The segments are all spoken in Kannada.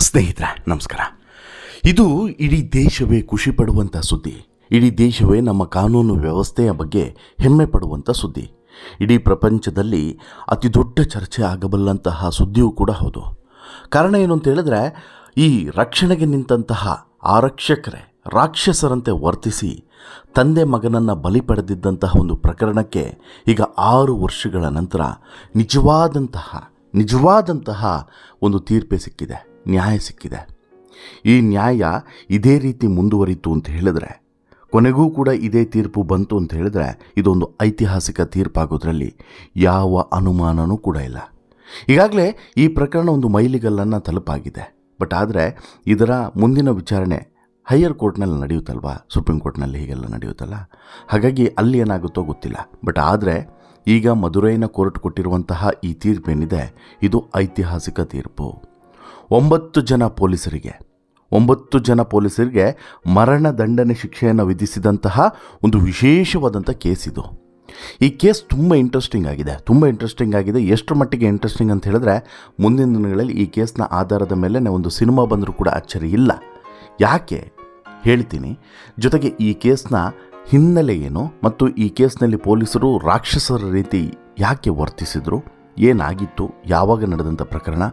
ಸ್ನೇಹಿತರೆ ನಮಸ್ಕಾರ. ಇದು ಇಡೀ ದೇಶವೇ ಖುಷಿ ಪಡುವಂಥ ಸುದ್ದಿ. ಇಡೀ ದೇಶವೇ ನಮ್ಮ ಕಾನೂನು ವ್ಯವಸ್ಥೆಯ ಬಗ್ಗೆ ಹೆಮ್ಮೆ ಪಡುವಂಥ ಸುದ್ದಿ. ಇಡೀ ಪ್ರಪಂಚದಲ್ಲಿ ಅತಿ ದೊಡ್ಡ ಚರ್ಚೆ ಆಗಬಲ್ಲಂತಹ ಸುದ್ದಿಯೂ ಕೂಡ ಹೌದು. ಕಾರಣ ಏನು ಅಂತ ಹೇಳಿದ್ರೆ, ಈ ರಕ್ಷಣೆಗೆ ನಿಂತಹ ಆರಕ್ಷಕರೇ ರಾಕ್ಷಸರಂತೆ ವರ್ತಿಸಿ ತಂದೆ ಮಗನನ್ನು ಬಲಿ ಪಡೆದಿದ್ದಂತಹ ಒಂದು ಪ್ರಕರಣಕ್ಕೆ ಈಗ 6 ವರ್ಷಗಳ ನಂತರ ನಿಜವಾದಂತಹ ಒಂದು ತೀರ್ಪೇ ಸಿಕ್ಕಿದೆ, ನ್ಯಾಯ ಸಿಕ್ಕಿದೆ. ಈ ನ್ಯಾಯ ಇದೇ ರೀತಿ ಮುಂದುವರಿತು ಅಂತ ಹೇಳಿದ್ರೆ, ಕೊನೆಗೂ ಕೂಡ ಇದೇ ತೀರ್ಪು ಬಂತು ಅಂತ ಹೇಳಿದ್ರೆ, ಇದೊಂದು ಐತಿಹಾಸಿಕ ತೀರ್ಪಾಗೋದ್ರಲ್ಲಿ ಯಾವ ಅನುಮಾನವೂ ಕೂಡ ಇಲ್ಲ. ಈಗಾಗಲೇ ಈ ಪ್ರಕರಣ ಒಂದು ಮೈಲಿಗಲ್ಲನ್ನು ತಲುಪಾಗಿದೆ. ಬಟ್ ಆದರೆ ಇದರ ಮುಂದಿನ ವಿಚಾರಣೆ ಹೈಯರ್ ಕೋರ್ಟ್ನಲ್ಲಿ ನಡೆಯುತ್ತಲ್ವಾ, ಸುಪ್ರೀಂ ಕೋರ್ಟ್ನಲ್ಲಿ ಹೀಗೆಲ್ಲ ನಡೆಯುತ್ತಲ್ಲ, ಹಾಗಾಗಿ ಅಲ್ಲಿ ಏನಾಗುತ್ತೋ ಗೊತ್ತಿಲ್ಲ. ಬಟ್ ಆದರೆ ಈಗ ಮದುರೈನ ಕೋರ್ಟ್ ಕೊಟ್ಟಿರುವಂತಹ ಈ ತೀರ್ಪೇನಿದೆ, ಇದು ಐತಿಹಾಸಿಕ ತೀರ್ಪು. 9 ಜನ ಪೊಲೀಸರಿಗೆ ಮರಣ ದಂಡನೆ ಶಿಕ್ಷೆಯನ್ನು ವಿಧಿಸಿದಂತಹ ಒಂದು ವಿಶೇಷವಾದಂಥ ಕೇಸ್ ಇದು. ಈ ಕೇಸ್ ತುಂಬ ಇಂಟ್ರೆಸ್ಟಿಂಗ್ ಆಗಿದೆ. ಎಷ್ಟರ ಮಟ್ಟಿಗೆ ಇಂಟ್ರೆಸ್ಟಿಂಗ್ ಅಂತ ಹೇಳಿದ್ರೆ, ಮುಂದಿನ ದಿನಗಳಲ್ಲಿ ಈ ಕೇಸ್ನ ಆಧಾರದ ಮೇಲೆ ಒಂದು ಸಿನಿಮಾ ಬಂದರೂ ಕೂಡ ಅಚ್ಚರಿ ಇಲ್ಲ. ಯಾಕೆ ಹೇಳ್ತೀನಿ. ಜೊತೆಗೆ ಈ ಕೇಸ್ನ ಹಿನ್ನೆಲೆ ಏನು ಮತ್ತು ಈ ಕೇಸ್ನಲ್ಲಿ ಪೊಲೀಸರು ರಾಕ್ಷಸರ ರೀತಿ ಯಾಕೆ ವರ್ತಿಸಿದರು, ಏನಾಗಿತ್ತು, ಯಾವಾಗ ನಡೆದಂಥ ಪ್ರಕರಣ,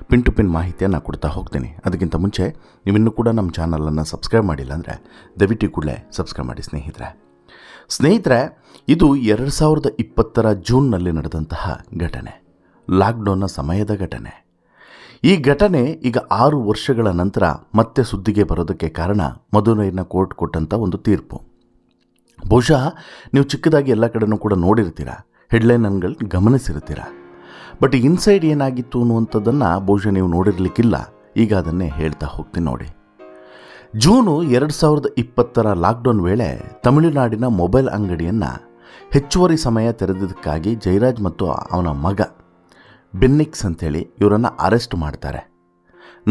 ಪಿನ್ ಟು ಪಿನ್ ಮಾಹಿತಿಯನ್ನು ಕೊಡ್ತಾ ಹೋಗ್ತೀನಿ. ಅದಕ್ಕಿಂತ ಮುಂಚೆ ನೀವಿನ್ನೂ ಕೂಡ ನಮ್ಮ ಚಾನಲನ್ನು ಸಬ್ಸ್ಕ್ರೈಬ್ ಮಾಡಿಲ್ಲ ಅಂದರೆ ದಯವಿಟ್ಟು ಕೂಡಲೇ ಸಬ್ಸ್ಕ್ರೈಬ್ ಮಾಡಿ ಸ್ನೇಹಿತರೆ. ಇದು 2020 ಜೂನ್ನಲ್ಲಿ ನಡೆದಂತಹ ಘಟನೆ, ಲಾಕ್ಡೌನ್ನ ಸಮಯದ ಘಟನೆ. ಈ ಘಟನೆ ಈಗ 6 ವರ್ಷಗಳ ನಂತರ ಮತ್ತೆ ಸುದ್ದಿಗೆ ಬರೋದಕ್ಕೆ ಕಾರಣ ಮದುರೈನ ಕೋರ್ಟ್ ಕೊಟ್ಟಂಥ ಒಂದು ತೀರ್ಪು. ಬಹುಶಃ ನೀವು ಚಿಕ್ಕದಾಗಿ ಎಲ್ಲ ಕಡೆನೂ ಕೂಡ ನೋಡಿರ್ತೀರ, ಹೆಡ್ಲೈನ್ಗಳು ಗಮನಿಸಿರ್ತೀರ. ಬಟ್ ಇನ್ಸೈಡ್ ಏನಾಗಿತ್ತು ಅನ್ನುವಂಥದ್ದನ್ನು ಬಹುಶಃ ನೀವು ನೋಡಿರಲಿಕ್ಕಿಲ್ಲ. ಈಗ ಅದನ್ನೇ ಹೇಳ್ತಾ ಹೋಗ್ತೀನಿ ನೋಡಿ. ಜೂನು 2020 ಲಾಕ್ಡೌನ್ ವೇಳೆ ತಮಿಳುನಾಡಿನ ಮೊಬೈಲ್ ಅಂಗಡಿಯನ್ನು ಹೆಚ್ಚುವರಿ ಸಮಯ ತೆರೆದಿದ್ದಕ್ಕಾಗಿ ಜಯರಾಜ್ ಮತ್ತು ಅವನ ಮಗ ಬೆನ್ನಿಕ್ಸ್ ಅಂತೇಳಿ ಇವರನ್ನು ಅರೆಸ್ಟ್ ಮಾಡ್ತಾರೆ.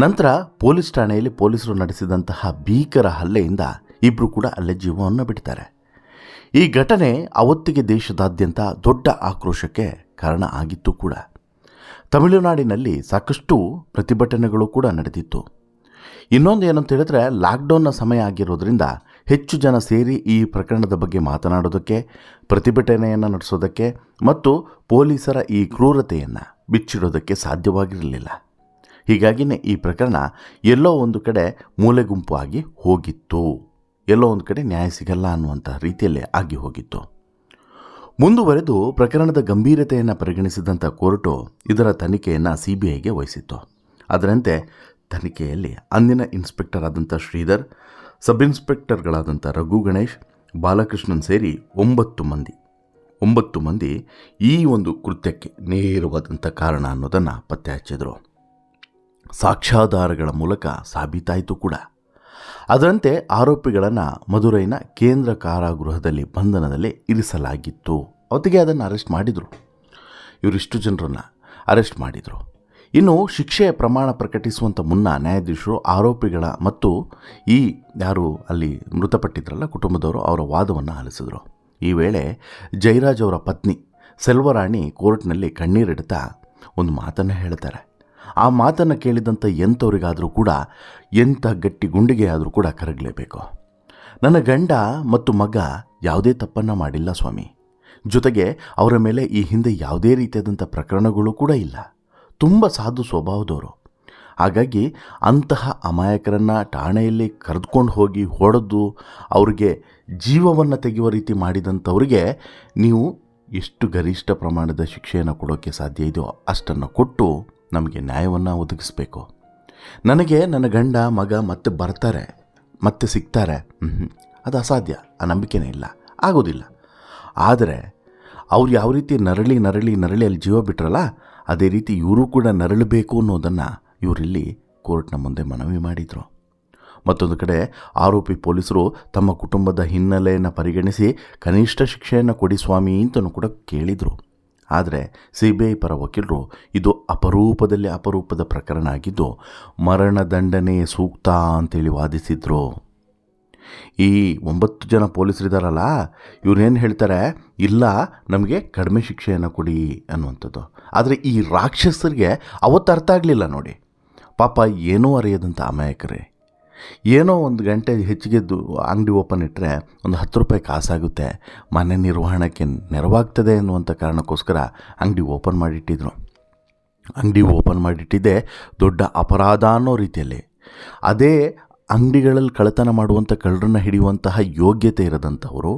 ನಂತರ ಪೊಲೀಸ್ ಠಾಣೆಯಲ್ಲಿ ಪೊಲೀಸರು ನಡೆಸಿದಂತಹ ಭೀಕರ ಹಲ್ಲೆಯಿಂದ ಇಬ್ಬರು ಕೂಡ ಅಲ್ಲೇ ಜೀವವನ್ನು ಬಿಡ್ತಾರೆ. ಈ ಘಟನೆ ಅವತ್ತಿಗೆ ದೇಶದಾದ್ಯಂತ ದೊಡ್ಡ ಆಕ್ರೋಶಕ್ಕೆ ಕಾರಣ ಆಗಿತ್ತು ಕೂಡ. ತಮಿಳುನಾಡಿನಲ್ಲಿ ಸಾಕಷ್ಟು ಪ್ರತಿಭಟನೆಗಳು ಕೂಡ ನಡೆದಿತ್ತು. ಇನ್ನೊಂದು ಏನಂತ ಹೇಳಿದ್ರೆ, ಲಾಕ್ಡೌನ್ನ ಸಮಯ ಆಗಿರೋದ್ರಿಂದ ಹೆಚ್ಚು ಜನ ಸೇರಿ ಈ ಪ್ರಕರಣದ ಬಗ್ಗೆ ಮಾತನಾಡೋದಕ್ಕೆ, ಪ್ರತಿಭಟನೆಯನ್ನು ನಡೆಸೋದಕ್ಕೆ ಮತ್ತು ಪೊಲೀಸರ ಈ ಕ್ರೂರತೆಯನ್ನು ಬಿಚ್ಚಿಡೋದಕ್ಕೆ ಸಾಧ್ಯವಾಗಿರಲಿಲ್ಲ. ಹೀಗಾಗಿಯೇ ಈ ಪ್ರಕರಣ ಎಲ್ಲೋ ಒಂದು ಕಡೆ ಮೂಲೆಗುಂಪು ಆಗಿ ಹೋಗಿತ್ತು, ಎಲ್ಲೋ ಒಂದು ಕಡೆ ನ್ಯಾಯ ಸಿಗಲ್ಲ ಅನ್ನುವಂಥ ರೀತಿಯಲ್ಲೇ ಆಗಿ ಹೋಗಿತ್ತು. ಮುಂದುವರೆದು ಪ್ರಕರಣದ ಗಂಭೀರತೆಯನ್ನು ಪರಿಗಣಿಸಿದಂಥ ಕೋರ್ಟು ಇದರ ತನಿಖೆಯನ್ನು CBIಗೆ ವಹಿಸಿತ್ತು. ಅದರಂತೆ ತನಿಖೆಯಲ್ಲಿ ಅಂದಿನ ಇನ್ಸ್ಪೆಕ್ಟರ್ ಆದಂಥ ಶ್ರೀಧರ್, ಸಬ್ ಇನ್ಸ್ಪೆಕ್ಟರ್ಗಳಾದಂಥ ರಘು ಗಣೇಶ್, ಬಾಲಕೃಷ್ಣನ್ ಸೇರಿ 9 ಮಂದಿ ಈ ಒಂದು ಕೃತ್ಯಕ್ಕೆ ನೇರವಾದಂಥ ಕಾರಣ ಅನ್ನೋದನ್ನು ಪತ್ತೆ ಹಚ್ಚಿದರು. ಸಾಕ್ಷ್ಯಾಧಾರಗಳ ಮೂಲಕ ಸಾಬೀತಾಯಿತು ಕೂಡ. ಅದರಂತೆ ಆರೋಪಿಗಳನ್ನು ಮದುರೈನ ಕೇಂದ್ರ ಕಾರಾಗೃಹದಲ್ಲಿ ಬಂಧನದಲ್ಲಿ ಇರಿಸಲಾಗಿತ್ತು. ಅವತ್ತಿಗೆ ಅದನ್ನು ಅರೆಸ್ಟ್ ಮಾಡಿದರು. ಇವರಿಷ್ಟು ಜನರನ್ನು ಅರೆಸ್ಟ್ ಮಾಡಿದರು. ಇನ್ನು ಶಿಕ್ಷೆಯ ಪ್ರಮಾಣ ಪ್ರಕಟಿಸುವಂಥ ಮುನ್ನ ನ್ಯಾಯಾಧೀಶರು ಆರೋಪಿಗಳ ಮತ್ತು ಈ ಯಾರು ಅಲ್ಲಿ ಮೃತಪಟ್ಟಿದ್ರಲ್ಲ ಕುಟುಂಬದವರು, ಅವರ ವಾದವನ್ನು ಆಲಿಸಿದರು. ಈ ವೇಳೆ ಜಯರಾಜ್ ಅವರ ಪತ್ನಿ ಸೆಲ್ವರಾಣಿ ಕೋರ್ಟ್ನಲ್ಲಿ ಕಣ್ಣೀರಿಡ್ತಾ ಒಂದು ಮಾತನ್ನು ಹೇಳ್ತಾರೆ. ಆ ಮಾತನ್ನು ಕೇಳಿದಂಥ ಎಂಥವರಿಗಾದರೂ ಕೂಡ, ಎಂಥ ಗಟ್ಟಿ ಗುಂಡಿಗೆ ಆದರೂ ಕೂಡ ಕರಗಲೇಬೇಕು. ನನ್ನ ಗಂಡ ಮತ್ತು ಮಗ ಯಾವುದೇ ತಪ್ಪನ್ನು ಮಾಡಿಲ್ಲ ಸ್ವಾಮಿ. ಜೊತೆಗೆ ಅವರ ಮೇಲೆ ಈ ಹಿಂದೆ ಯಾವುದೇ ರೀತಿಯಾದಂಥ ಪ್ರಕರಣಗಳು ಕೂಡ ಇಲ್ಲ. ತುಂಬ ಸಾಧು ಸ್ವಭಾವದವರು. ಹಾಗಾಗಿ ಅಂತಹ ಅಮಾಯಕರನ್ನು ಠಾಣೆಯಲ್ಲಿ ಕರೆದುಕೊಂಡು ಹೋಗಿ ಹೊಡೆದು ಅವ್ರಿಗೆ ಜೀವವನ್ನು ತೆಗೆಯುವ ರೀತಿ ಮಾಡಿದಂಥವ್ರಿಗೆ ನೀವು ಎಷ್ಟು ಗರಿಷ್ಠ ಪ್ರಮಾಣದ ಶಿಕ್ಷೆಯನ್ನು ಕೊಡೋಕ್ಕೆ ಸಾಧ್ಯ ಇದೆಯೋ ಅಷ್ಟನ್ನು ಕೊಟ್ಟು ನಮಗೆ ನ್ಯಾಯವನ್ನು ಒದಗಿಸಬೇಕು. ನನಗೆ ನನ್ನ ಗಂಡ ಮಗ ಮತ್ತೆ ಬರ್ತಾರೆ, ಮತ್ತೆ ಸಿಗ್ತಾರೆ, ಅದು ಅಸಾಧ್ಯ. ಆ ನಂಬಿಕೆನೇ ಇಲ್ಲ, ಆಗೋದಿಲ್ಲ. ಆದರೆ ಅವ್ರು ಯಾವ ರೀತಿ ನರಳಿ ಅಲ್ಲಿ ಜೀವ ಬಿಟ್ರಲ್ಲ, ಅದೇ ರೀತಿ ಇವರು ಕೂಡ ನರಳಬೇಕು ಅನ್ನೋದನ್ನು ಇವರಿಲ್ಲಿ ಕೋರ್ಟ್ನ ಮುಂದೆ ಮನವಿ ಮಾಡಿದರು. ಮತ್ತೊಂದು ಕಡೆ ಆರೋಪಿ ಪೊಲೀಸರು ತಮ್ಮ ಕುಟುಂಬದ ಹಿನ್ನೆಲೆಯನ್ನು ಪರಿಗಣಿಸಿ ಕನಿಷ್ಠ ಶಿಕ್ಷೆಯನ್ನು ಕೊಡಿ ಸ್ವಾಮಿ ಅಂತಲೂ ಕೂಡ ಕೇಳಿದರು. ಆದರೆ CBI ಪರ ವಕೀಲರು ಇದು ಅಪರೂಪದ ಪ್ರಕರಣ ಆಗಿದ್ದು ಮರಣದಂಡನೆ ಸೂಕ್ತ ಅಂತೇಳಿ ವಾದಿಸಿದರು. ಈ 9 ಜನ ಪೊಲೀಸರಿದ್ದಾರಲ್ಲ, ಇವ್ರೇನು ಹೇಳ್ತಾರೆ, ಇಲ್ಲ ನಮಗೆ ಕಡಿಮೆ ಶಿಕ್ಷೆಯನ್ನು ಕೊಡಿ ಅನ್ನುವಂಥದ್ದು. ಆದರೆ ಈ ರಾಕ್ಷಸರಿಗೆ ಅವತ್ತು ಅರ್ಥ ಆಗಲಿಲ್ಲ ನೋಡಿ. ಪಾಪ ಏನೂ ಅರಿಯದಂಥ ಅಮಾಯಕರೇ. ಏನೋ 1 ಗಂಟೆ ಹೆಚ್ಚಿಗೆದ್ದು ಅಂಗಡಿ ಓಪನ್ ಇಟ್ಟರೆ ಒಂದು 10 ರೂಪಾಯಿ ಕಾಸಾಗುತ್ತೆ, ಮನೆ ನಿರ್ವಹಣೆಗೆ ನೆರವಾಗ್ತದೆ ಎನ್ನುವಂಥ ಕಾರಣಕ್ಕೋಸ್ಕರ ಅಂಗಡಿ ಓಪನ್ ಮಾಡಿಟ್ಟಿದ್ರು. ಅಂಗಡಿ ಓಪನ್ ಮಾಡಿಟ್ಟಿದ್ದೆ ದೊಡ್ಡ ಅಪರಾಧ ಅನ್ನೋ ರೀತಿಯಲ್ಲಿ. ಅದೇ ಅಂಗಡಿಗಳಲ್ಲಿ ಕಳ್ಳತನ ಮಾಡುವಂಥ ಕಳ್ಳರನ್ನ ಹಿಡಿಯುವಂತಹ ಯೋಗ್ಯತೆ ಇರದಂಥವರು,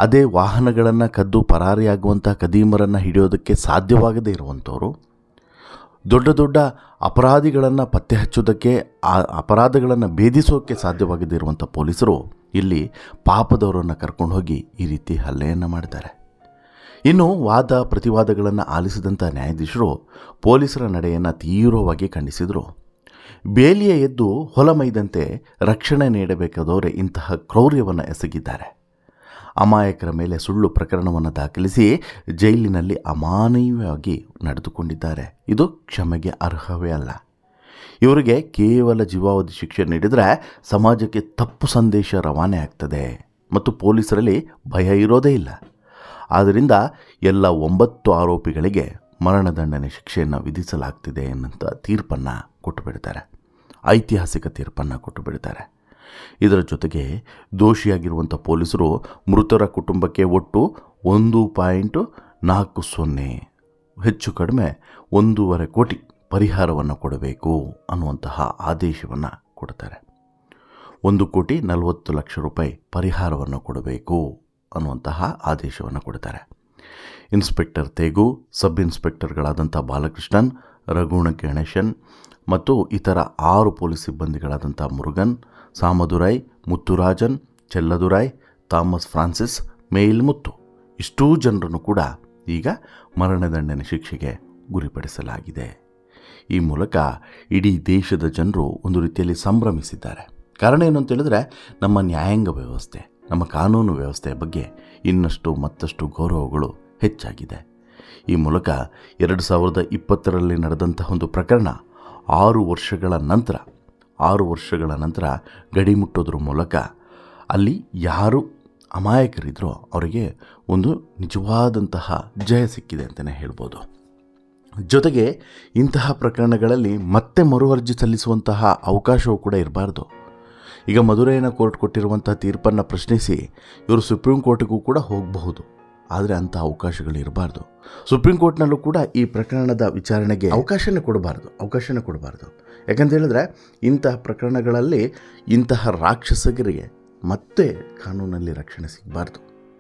ಅದೇ ವಾಹನಗಳನ್ನು ಕದ್ದು ಪರಾರಿಯಾಗುವಂಥ ಕದೀಮರನ್ನು ಹಿಡಿಯೋದಕ್ಕೆ ಸಾಧ್ಯವಾಗದೇ ಇರುವಂಥವರು, ದೊಡ್ಡ ದೊಡ್ಡ ಅಪರಾಧಿಗಳನ್ನು ಪತ್ತೆ ಹಚ್ಚೋದಕ್ಕೆ, ಆ ಅಪರಾಧಗಳನ್ನು ಭೇದಿಸೋಕ್ಕೆ ಸಾಧ್ಯವಾಗದೇ ಇರುವಂಥ ಪೊಲೀಸರು ಇಲ್ಲಿ ಪಾಪದವರನ್ನು ಕರ್ಕೊಂಡು ಹೋಗಿ ಈ ರೀತಿ ಹಲ್ಲೆಯನ್ನು ಮಾಡ್ತಾರೆ. ಇನ್ನು ವಾದ ಪ್ರತಿವಾದಗಳನ್ನು ಆಲಿಸಿದಂಥ ನ್ಯಾಯಾಧೀಶರು ಪೊಲೀಸರ ನಡೆಯನ್ನು ತೀವ್ರವಾಗಿ ಖಂಡಿಸಿದರು. ಬೇಲಿಯ ಎದ್ದು ಹೊಲ ಮೈದಂತೆ ರಕ್ಷಣೆ ನೀಡಬೇಕಾದವರೇ ಇಂತಹ ಕ್ರೌರ್ಯವನ್ನು ಎಸಗಿದ್ದಾರೆ. ಅಮಾಯಕರ ಮೇಲೆ ಸುಳ್ಳು ಪ್ರಕರಣವನ್ನು ದಾಖಲಿಸಿ ಜೈಲಿನಲ್ಲಿ ಅಮಾನವೀಯವಾಗಿ ನಡೆದುಕೊಂಡಿದ್ದಾರೆ. ಇದು ಕ್ಷಮೆಗೆ ಅರ್ಹವೇ ಅಲ್ಲ. ಇವರಿಗೆ ಕೇವಲ ಜೀವಾವಧಿ ಶಿಕ್ಷೆ ನೀಡಿದರೆ ಸಮಾಜಕ್ಕೆ ತಪ್ಪು ಸಂದೇಶ ರವಾನೆ ಆಗ್ತದೆ ಮತ್ತು ಪೊಲೀಸರಲ್ಲಿ ಭಯ ಇರೋದೇ ಇಲ್ಲ. ಆದ್ದರಿಂದ ಎಲ್ಲ 9 ಆರೋಪಿಗಳಿಗೆ ಮರಣದಂಡನೆ ಶಿಕ್ಷೆಯನ್ನು ವಿಧಿಸಲಾಗ್ತಿದೆ ಎನ್ನುವಂಥ ತೀರ್ಪನ್ನು ಕೊಟ್ಟು ಬಿಡ್ತಾರೆ. ಐತಿಹಾಸಿಕ ತೀರ್ಪನ್ನು ಕೊಟ್ಟು ಬಿಡ್ತಾರೆ. ಇದರ ಜೊತೆಗೆ ದೋಷಿಯಾಗಿರುವಂಥ ಪೊಲೀಸರು ಮೃತರ ಕುಟುಂಬಕ್ಕೆ ಒಟ್ಟು 1.40 ಹೆಚ್ಚು ಕಡಿಮೆ 1.5 ಕೋಟಿ ಪರಿಹಾರವನ್ನು ಕೊಡಬೇಕು ಅನ್ನುವಂತಹ ಆದೇಶವನ್ನು ಕೊಡ್ತಾರೆ. 1,40,00,000 ರೂಪಾಯಿ ಪರಿಹಾರವನ್ನು ಕೊಡಬೇಕು ಅನ್ನುವಂತಹ ಆದೇಶವನ್ನು ಕೊಡ್ತಾರೆ. ಇನ್ಸ್ಪೆಕ್ಟರ್ ತೇಗು, ಸಬ್ ಇನ್ಸ್ಪೆಕ್ಟರ್ಗಳಾದಂಥ ಬಾಲಕೃಷ್ಣನ್, ರಘುಣ ಗಣೇಶನ್ ಮತ್ತು ಇತರ 6 ಪೊಲೀಸ್ ಸಿಬ್ಬಂದಿಗಳಾದಂಥ ಮುರುಗನ್, ಸಾಮದುರೈ, ಮುತ್ತುರಾಜನ್, ಚೆಲ್ಲದುರೈ, ಥಾಮಸ್ ಫ್ರಾನ್ಸಿಸ್, ಮೇಲ್ಮುತ್ತು ಇಷ್ಟೂ ಜನರನ್ನು ಕೂಡ ಈಗ ಮರಣದಂಡನೆ ಶಿಕ್ಷೆಗೆ ಗುರಿಪಡಿಸಲಾಗಿದೆ. ಈ ಮೂಲಕ ಇಡೀ ದೇಶದ ಜನರು ಒಂದು ರೀತಿಯಲ್ಲಿ ಸಂಭ್ರಮಿಸಿದ್ದಾರೆ. ಕಾರಣ ಏನು ಅಂತ ಹೇಳಿದ್ರೆ, ನಮ್ಮ ನ್ಯಾಯಾಂಗ ವ್ಯವಸ್ಥೆ, ನಮ್ಮ ಕಾನೂನು ವ್ಯವಸ್ಥೆಯ ಬಗ್ಗೆ ಇನ್ನಷ್ಟು ಮತ್ತಷ್ಟು ಗೌರವಗಳು ಹೆಚ್ಚಾಗಿದೆ. ಈ ಮೂಲಕ 2020ರಲ್ಲಿ ನಡೆದಂತಹ ಒಂದು ಪ್ರಕರಣ 6 ವರ್ಷಗಳ ನಂತರ ಗಡಿ ಮುಟ್ಟೋದ್ರ ಮೂಲಕ ಅಲ್ಲಿ ಯಾರು ಅಮಾಯಕರಿದ್ರೋ ಅವರಿಗೆ ಒಂದು ನಿಜವಾದಂತಹ ಜಯ ಸಿಕ್ಕಿದೆ ಅಂತಲೇ ಹೇಳ್ಬೋದು. ಜೊತೆಗೆ ಇಂತಹ ಪ್ರಕರಣಗಳಲ್ಲಿ ಮತ್ತೆ ಮರುಅರ್ಜಿ ಸಲ್ಲಿಸುವಂತಹ ಅವಕಾಶವೂ ಕೂಡ ಇರಬಾರ್ದು. ಈಗ ಮದುರೈನ ಕೋರ್ಟ್ ಕೊಟ್ಟಿರುವಂಥ ತೀರ್ಪನ್ನು ಪ್ರಶ್ನಿಸಿ ಇವರು ಸುಪ್ರೀಂ ಕೋರ್ಟ್ಗೂ ಕೂಡ ಹೋಗಬಹುದು. ಆದರೆ ಅಂಥ ಅವಕಾಶಗಳು ಇರಬಾರ್ದು. ಸುಪ್ರೀಂ ಕೋರ್ಟ್ನಲ್ಲೂ ಕೂಡ ಈ ಪ್ರಕರಣದ ವಿಚಾರಣೆಗೆ ಅವಕಾಶನೇ ಕೊಡಬಾರ್ದು. ಯಾಕಂತ ಹೇಳಿದ್ರೆ ಇಂತಹ ಪ್ರಕರಣಗಳಲ್ಲಿ ಇಂತಹ ರಾಕ್ಷಸರಿಗೆ ಮತ್ತೆ ಕಾನೂನಲ್ಲಿ ರಕ್ಷಣೆ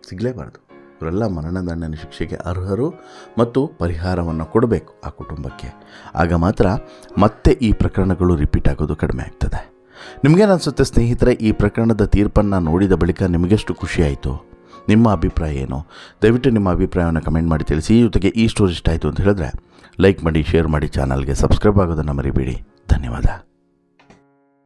ಸಿಗಲೇಬಾರ್ದು. ಇವರೆಲ್ಲ ಮರಣದಂಡನೆ ಶಿಕ್ಷೆಗೆ ಅರ್ಹರು ಮತ್ತು ಪರಿಹಾರವನ್ನು ಕೊಡಬೇಕು ಆ ಕುಟುಂಬಕ್ಕೆ. ಆಗ ಮಾತ್ರ ಮತ್ತೆ ಈ ಪ್ರಕರಣಗಳು ರಿಪೀಟ್ ಆಗೋದು ಕಡಿಮೆ ಆಗ್ತದೆ. ನಿಮಗೇನು ಅನಿಸುತ್ತೆ ಸ್ನೇಹಿತರೆ, ಈ ಪ್ರಕರಣದ ತೀರ್ಪನ್ನು ನೋಡಿದ ಬಳಿಕ ನಿಮಗೆಷ್ಟು ಖುಷಿಯಾಯಿತು? ನಿಮ್ಮ ಅಭಿಪ್ರಾಯ ಏನು? ದಯವಿಟ್ಟು ನಿಮ್ಮ ಅಭಿಪ್ರಾಯವನ್ನು ಕಮೆಂಟ್ ಮಾಡಿ ತಿಳಿಸಿ. ಜೊತೆಗೆ ಈ ಸ್ಟೋರಿ ಇಷ್ಟ ಆಯಿತು ಅಂತ ಹೇಳಿದ್ರೆ ಲೈಕ್ ಮಾಡಿ, ಶೇರ್ ಮಾಡಿ, ಚಾನಲ್ಗೆ ಸಬ್ಸ್ಕ್ರೈಬ್ ಆಗೋದನ್ನು ಮರಿಬೇಡಿ. ಧನ್ಯವಾದ.